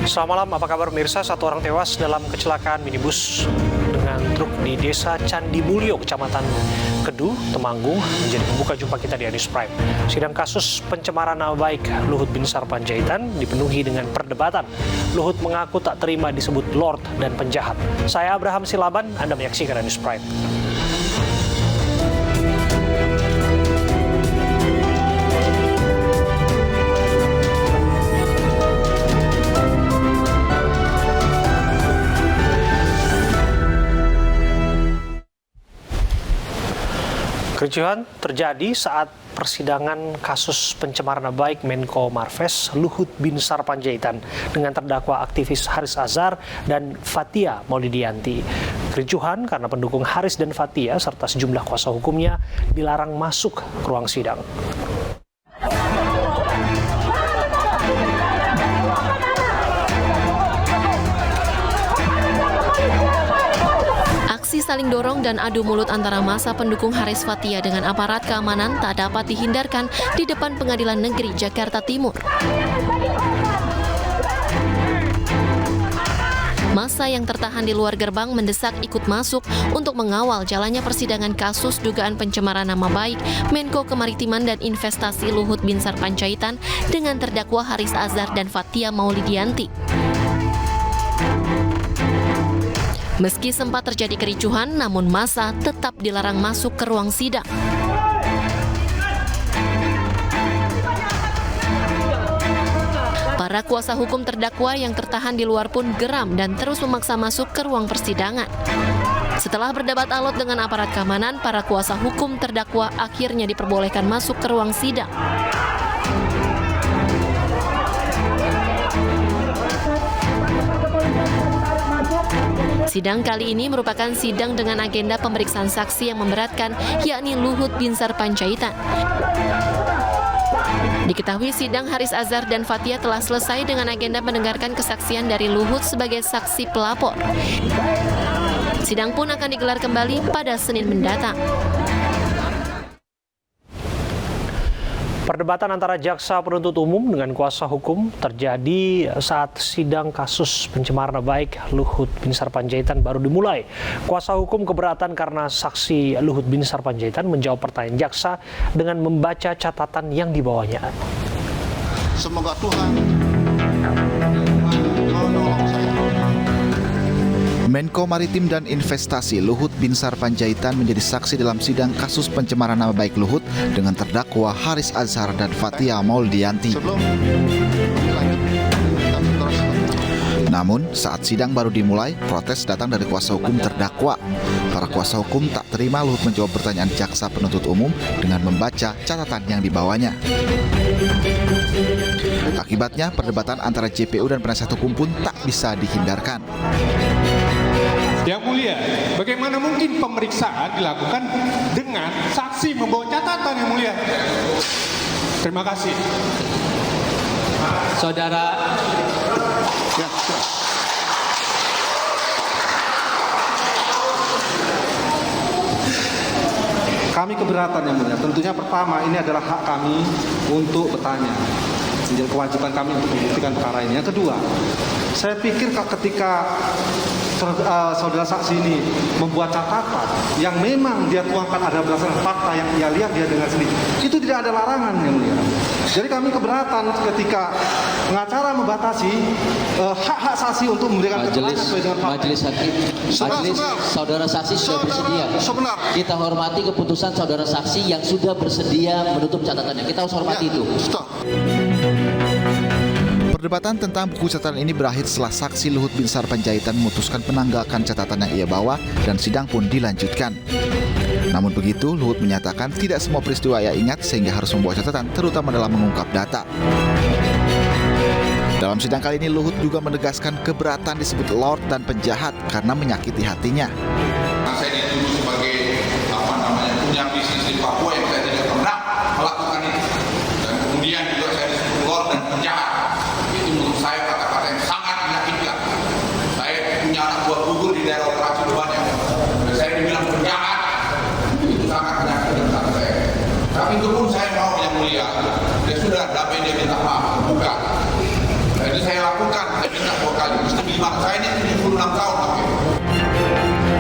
Selamat malam, apa kabar pemirsa? Satu orang tewas dalam kecelakaan minibus dengan truk di Desa Candi Mulyo, Kecamatan Kedu, Temanggung, menjadi pembuka jumpa kita di News Prime. Sidang kasus pencemaran nama baik Luhut Binsar Panjaitan dipenuhi dengan perdebatan. Luhut mengaku tak terima disebut Lord dan penjahat. Saya Abraham Silaban, Anda menyaksikan News Prime. Kericuhan terjadi saat persidangan kasus pencemaran nama baik Menko Marves Luhut Binsar Panjaitan dengan terdakwa aktivis Haris Azhar dan Fathia Maulidiyanti. Kericuhan karena pendukung Haris dan Fathia serta sejumlah kuasa hukumnya dilarang masuk ke ruang sidang. Aksi saling dorong dan adu mulut antara massa pendukung Haris Fathia dengan aparat keamanan tak dapat dihindarkan di depan Pengadilan Negeri Jakarta Timur. Massa yang tertahan di luar gerbang mendesak ikut masuk untuk mengawal jalannya persidangan kasus dugaan pencemaran nama baik Menko Kemaritiman dan Investasi Luhut Binsar Panjaitan dengan terdakwa Haris Azhar dan Fathia Maulidiyanti. Meski sempat terjadi kericuhan, namun massa tetap dilarang masuk ke ruang sidang. Para kuasa hukum terdakwa yang tertahan di luar pun geram dan terus memaksa masuk ke ruang persidangan. Setelah berdebat alot dengan aparat keamanan, para kuasa hukum terdakwa akhirnya diperbolehkan masuk ke ruang sidang. Sidang kali ini merupakan sidang dengan agenda pemeriksaan saksi yang memberatkan, yakni Luhut Binsar Panjaitan. Diketahui sidang Haris Azhar dan Fathia telah selesai dengan agenda mendengarkan kesaksian dari Luhut sebagai saksi pelapor. Sidang pun akan digelar kembali pada Senin mendatang. Perdebatan antara jaksa penuntut umum dengan kuasa hukum terjadi saat sidang kasus pencemaran nama baik Luhut Binsar Panjaitan baru dimulai. Kuasa hukum keberatan karena saksi Luhut Binsar Panjaitan menjawab pertanyaan jaksa dengan membaca catatan yang dibawanya. Semoga Tuhan menolong saya. Menko Maritim dan Investasi Luhut Binsar Panjaitan menjadi saksi dalam sidang kasus pencemaran nama baik Luhut dengan terdakwa Haris Azhar dan Fathia Maulidiyanti. Namun, saat sidang baru dimulai, protes datang dari kuasa hukum terdakwa. Para kuasa hukum tak terima Luhut menjawab pertanyaan jaksa penuntut umum dengan membaca catatan yang dibawanya. Akibatnya, perdebatan antara JPU dan penasihat hukum pun tak bisa dihindarkan. Yang mulia, bagaimana mungkin pemeriksaan dilakukan dengan saksi membawa catatan, yang mulia? Terima kasih. Saudara. Ya. Kami keberatan, yang mulia. Tentunya pertama, ini adalah hak kami untuk bertanya. Menjadi kewajiban kami untuk membuktikan perkara ini. Yang kedua, saya pikir ketika saudara saksi ini membuat catatan yang memang dia tuangkan ada berdasarkan fakta yang ia lihat, dia dengar sendiri, itu tidak ada larangan, yang mulia. Jadi kami keberatan ketika pengacara membatasi hak-hak saksi untuk memberikan keterangan sesuai dengan fakta. Majelis hakim, majelis saudara saksi sudah bersedia. Kita hormati keputusan saudara saksi yang sudah bersedia menutup catatannya. Kita harus hormati itu. Perdebatan tentang buku catatan ini berakhir setelah saksi Luhut Binsar Panjaitan memutuskan penanggalkan catatan yang ia bawa dan sidang pun dilanjutkan. Namun begitu, Luhut menyatakan tidak semua peristiwa ia ingat sehingga harus membawa catatan, terutama dalam mengungkap data. Dalam sidang kali ini, Luhut juga menegaskan keberatan disebut Lord dan penjahat karena menyakiti hatinya. Saya dituduh sebagai punya bisnis di Papua yang saya tidak pernah melakukan itu, dan kemudian juga saya disebut Lord dan penjahat. Itu menurut saya kata-kata yang sangat menyakitkan. Saya punya anak buah gugur di daerah operasi banyak, dan saya dibilang penjahat. Itu sangat menyakitkan kata saya. Tapi itu pun saya mau, yang mulia. Ya sudah, tapi dia minta maaf, bukan. Jadi saya lakukan lakukan, saya minta 2 kali. Mesti gimana? Saya ini 76 tahun.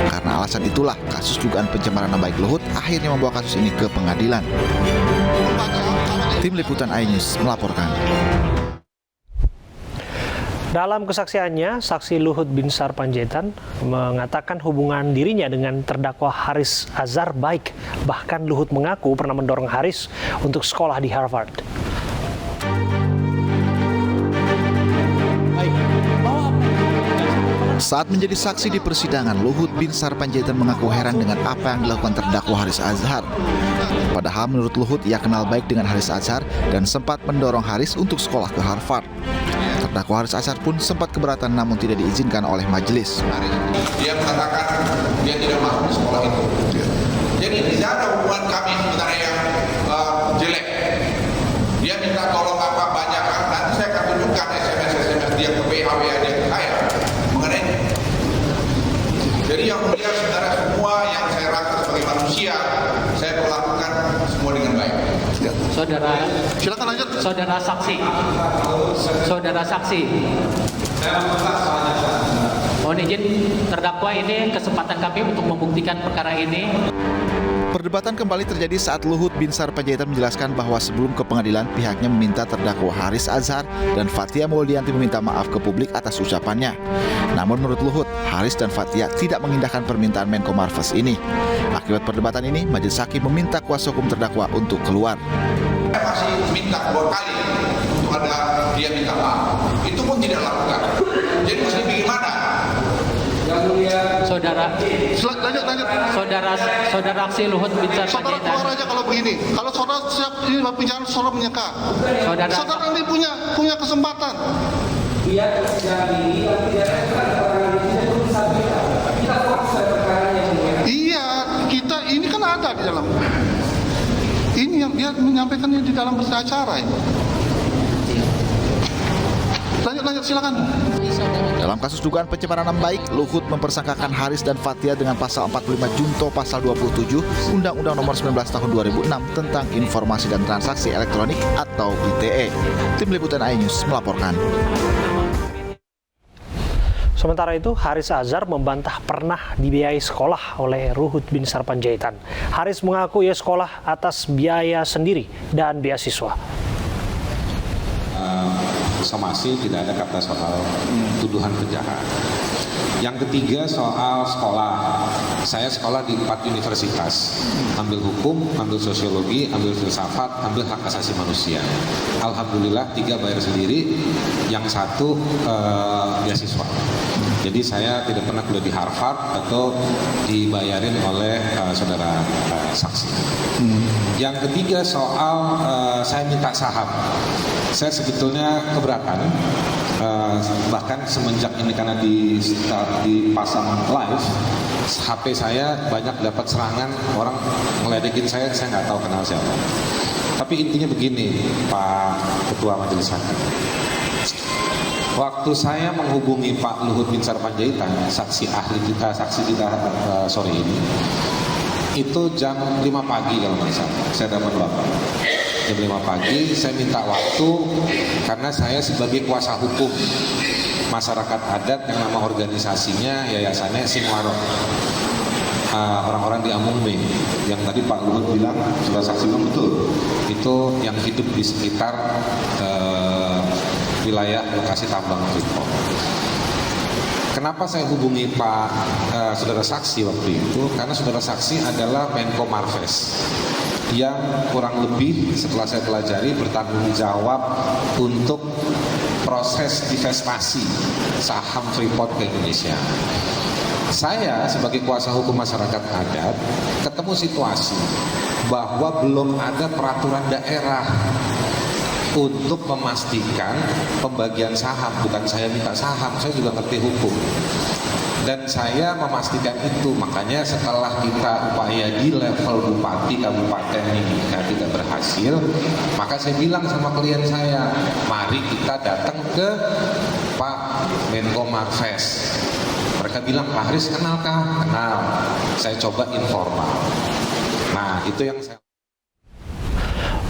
Karena alasan itulah, kasus dugaan pencemaran nama baik Luhut akhirnya membawa kasus ini ke pengadilan. Tim Liputan iNews melaporkan. Dalam kesaksiannya, saksi Luhut Binsar Panjaitan mengatakan hubungan dirinya dengan terdakwa Haris Azhar baik. Bahkan Luhut mengaku pernah mendorong Haris untuk sekolah di Harvard. Saat menjadi saksi di persidangan, Luhut Binsar Panjaitan mengaku heran dengan apa yang dilakukan terdakwa Haris Azhar. Padahal menurut Luhut, ia kenal baik dengan Haris Azhar dan sempat mendorong Haris untuk sekolah ke Harvard. Terdakwa Haris Azhar pun sempat keberatan namun tidak diizinkan oleh majelis. Dia mengatakan dia tidak masuk di sekolah itu. Jadi tidak ada hubungan kami sebenarnya yang jelek. Dia minta tolong apa banyak, nanti saya akan tunjukkan SMS dia ke WA dia ke saya mengenai. Jadi yang mulia saudara, semua yang saya rasa sebagai manusia saya perlakukan semua dengan baik. Saudara, Silakan lanjut. saudara saksi. Mohon izin terdakwa, ini kesempatan kami untuk membuktikan perkara ini. Perdebatan kembali terjadi saat Luhut Binsar Panjaitan menjelaskan bahwa sebelum ke pengadilan pihaknya meminta terdakwa Haris Azhar dan Fathia Maulidiyanti meminta maaf ke publik atas ucapannya. Namun menurut Luhut, Haris dan Fathia tidak mengindahkan permintaan Menko Marves ini. Akibat perdebatan ini, majelis hakim meminta kuasa hukum terdakwa untuk keluar. Saya masih minta 2 kali untuk ada dia minta maaf. Itu pun tidak lakukan. Jadi mesti bagaimana? Saudara, Lanjut. saudara saksi Luhut Binsar Saudara Panjaitan. keluar aja kalau begini. Kalau saudara siap ini bicara, saudara menyeka. Saudara, Saudara ini punya kesempatan. Iya, kita ini kan ada di dalam. Ini yang dia menyampaikannya di dalam acara ini. Lanjut, silakan. Dalam kasus dugaan pencemaran nama baik, Luhut mempersangkakan Haris dan Fathia dengan pasal 45 Junto pasal 27 Undang-Undang Nomor 19 Tahun 2006 tentang Informasi dan Transaksi Elektronik atau ITE. Tim Liputan iNews melaporkan. Sementara itu, Haris Azhar membantah pernah dibiayai sekolah oleh Luhut Binsar Panjaitan. Haris mengaku ia sekolah atas biaya sendiri dan beasiswa. Somasi tidak ada kata soal tuduhan penjahat. Yang ketiga soal sekolah. Saya sekolah di 4 universitas, ambil hukum, ambil sosiologi, ambil filsafat, ambil hak asasi manusia. Alhamdulillah 3 bayar sendiri, yang 1 beasiswa. Jadi saya tidak pernah kuliah di Harvard atau dibayarin oleh saudara saksi. Yang ketiga soal saya minta saham. Saya sebetulnya keberatan, bahkan semenjak ini karena di pasang live, HP saya banyak dapat serangan orang ngeledekin saya nggak tahu kenal siapa. Tapi intinya begini, Pak Ketua Majelis Hakim. Waktu saya menghubungi Pak Luhut Binsar Panjaitan, saksi kita sore ini, itu jam 5 pagi kalau nggak salah, saya dapat lapor. Jam 5 pagi, saya minta waktu karena saya sebagai kuasa hukum masyarakat adat yang nama organisasinya, yayasannya Sinwaro. Orang-orang di Amungme yang tadi Pak Luhut bilang, sudah saksi bilang betul, itu yang hidup di sekitar wilayah lokasi tambang Freeport. Kenapa saya hubungi Pak saudara saksi waktu itu? Karena saudara saksi adalah Menko Marves yang kurang lebih setelah saya pelajari bertanggung jawab untuk proses divestasi saham Freeport ke Indonesia. Saya sebagai kuasa hukum masyarakat adat ketemu situasi bahwa belum ada peraturan daerah untuk memastikan pembagian saham. Bukan saya minta saham, saya juga ngerti hukum. Dan saya memastikan itu, makanya setelah kita upaya di level bupati kabupaten ini tidak berhasil, maka saya bilang sama klien saya, mari kita datang ke Pak Menko Marves. Mereka bilang, Pak Haris kenalkah? Kenal. Saya coba informal. Nah, itu yang saya...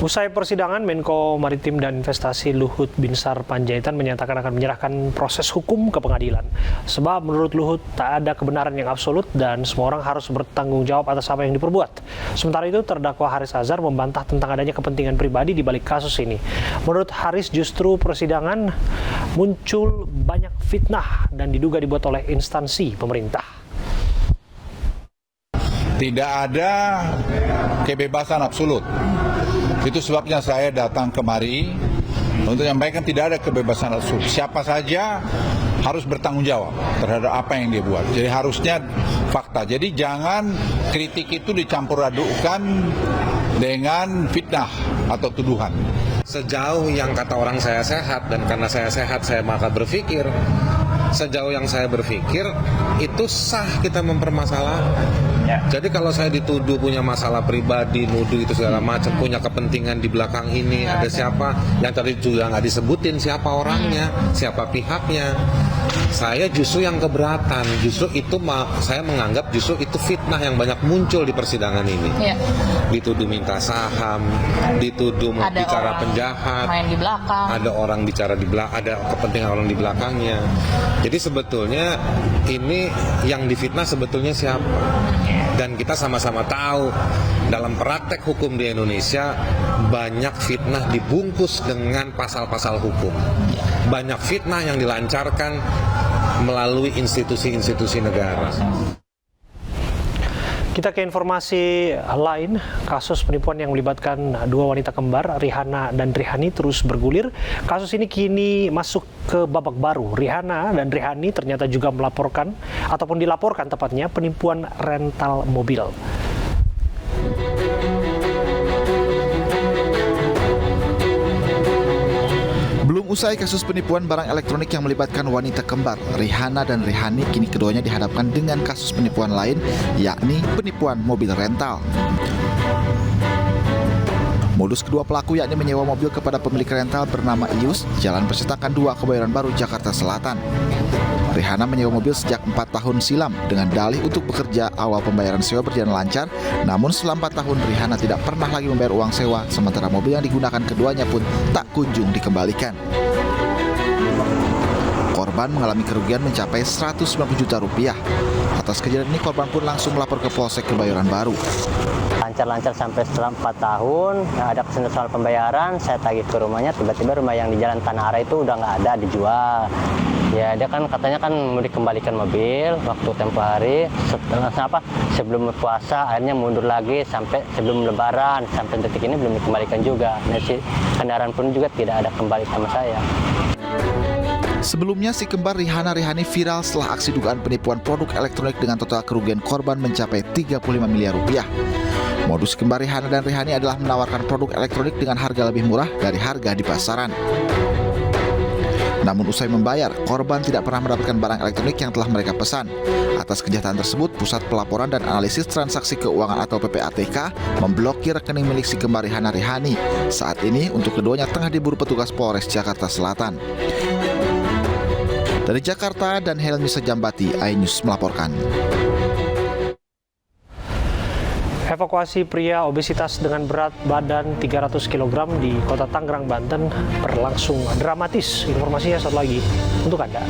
Usai persidangan, Menko Maritim dan Investasi Luhut Binsar Panjaitan menyatakan akan menyerahkan proses hukum ke pengadilan. Sebab menurut Luhut tak ada kebenaran yang absolut dan semua orang harus bertanggung jawab atas apa yang diperbuat. Sementara itu, terdakwa Haris Azhar membantah tentang adanya kepentingan pribadi di balik kasus ini. Menurut Haris, justru persidangan muncul banyak fitnah dan diduga dibuat oleh instansi pemerintah. Tidak ada kebebasan absolut. Itu sebabnya saya datang kemari untuk menyampaikan tidak ada kebebasan absolut. Siapa saja harus bertanggung jawab terhadap apa yang dia buat. Jadi harusnya fakta. Jadi jangan kritik itu dicampur adukkan dengan fitnah atau tuduhan. Sejauh yang kata orang saya sehat, dan karena saya sehat saya maka berpikir, sejauh yang saya berpikir itu sah kita mempermasalahkan. Jadi kalau saya dituduh punya masalah pribadi, nuduh itu segala macam, punya kepentingan di belakang ini, ada siapa yang tadi juga nggak disebutin siapa orangnya, siapa pihaknya, saya justru yang keberatan. Justru itu saya menganggap justru itu fitnah yang banyak muncul di persidangan ini. Dituduh minta saham, dituduh mau bicara penjahat, main di belakang, ada orang bicara di belakang, ada kepentingan orang di belakangnya. Jadi sebetulnya ini yang difitnah sebetulnya siapa? Dan kita sama-sama tahu dalam praktek hukum di Indonesia banyak fitnah dibungkus dengan pasal-pasal hukum. Banyak fitnah yang dilancarkan melalui institusi-institusi negara. Kita ke informasi lain, kasus penipuan yang melibatkan dua wanita kembar, Rihanna dan Rihani, terus bergulir. Kasus ini kini masuk ke babak baru. Rihanna dan Rihani ternyata juga melaporkan, ataupun dilaporkan tepatnya, penipuan rental mobil. Belum usai kasus penipuan barang elektronik yang melibatkan wanita kembar, Rihanna dan Rihani, kini keduanya dihadapkan dengan kasus penipuan lain, yakni penipuan mobil rental. Modus kedua pelaku yakni menyewa mobil kepada pemilik rental bernama Ius, Jalan Percetakan 2, Kebayoran Baru, Jakarta Selatan. Rihanna menyewa mobil sejak 4 tahun silam dengan dalih untuk bekerja. Awal pembayaran sewa berjalan lancar, namun selama 4 tahun Rihanna tidak pernah lagi membayar uang sewa, sementara mobil yang digunakan keduanya pun tak kunjung dikembalikan. Korban mengalami kerugian mencapai 190 juta rupiah. Atas kejadian ini, korban pun langsung melapor ke Polsek Kebayoran Baru. Lancar-lancar sampai setelah 4 tahun, ada kesulitan soal pembayaran, saya tagih ke rumahnya, tiba-tiba rumah yang di Jalan Tanah Ara itu udah nggak ada, dijual. Ya dia kan katanya kan mau dikembalikan mobil waktu tempo hari, sebelum puasa, akhirnya mundur lagi sampai sebelum lebaran, sampai detik ini belum dikembalikan juga. Nah, si kendaraan pun juga tidak ada kembali sama saya. Sebelumnya, si kembar Rihani viral setelah aksi dugaan penipuan produk elektronik dengan total kerugian korban mencapai 35 miliar rupiah. Modus kembar Rihanna dan Rihani adalah menawarkan produk elektronik dengan harga lebih murah dari harga di pasaran. Namun usai membayar, korban tidak pernah mendapatkan barang elektronik yang telah mereka pesan. Atas kejahatan tersebut, Pusat Pelaporan dan Analisis Transaksi Keuangan atau PPATK memblokir rekening milik si kembar Rihanna Rihani. Saat ini, untuk keduanya tengah diburu petugas Polres Jakarta Selatan. Dari Jakarta dan Helmi Sejambati, iNews melaporkan. Evakuasi pria obesitas dengan berat badan 300 kg di Kota Tangerang, Banten berlangsung dramatis. Informasinya satu lagi untuk Anda.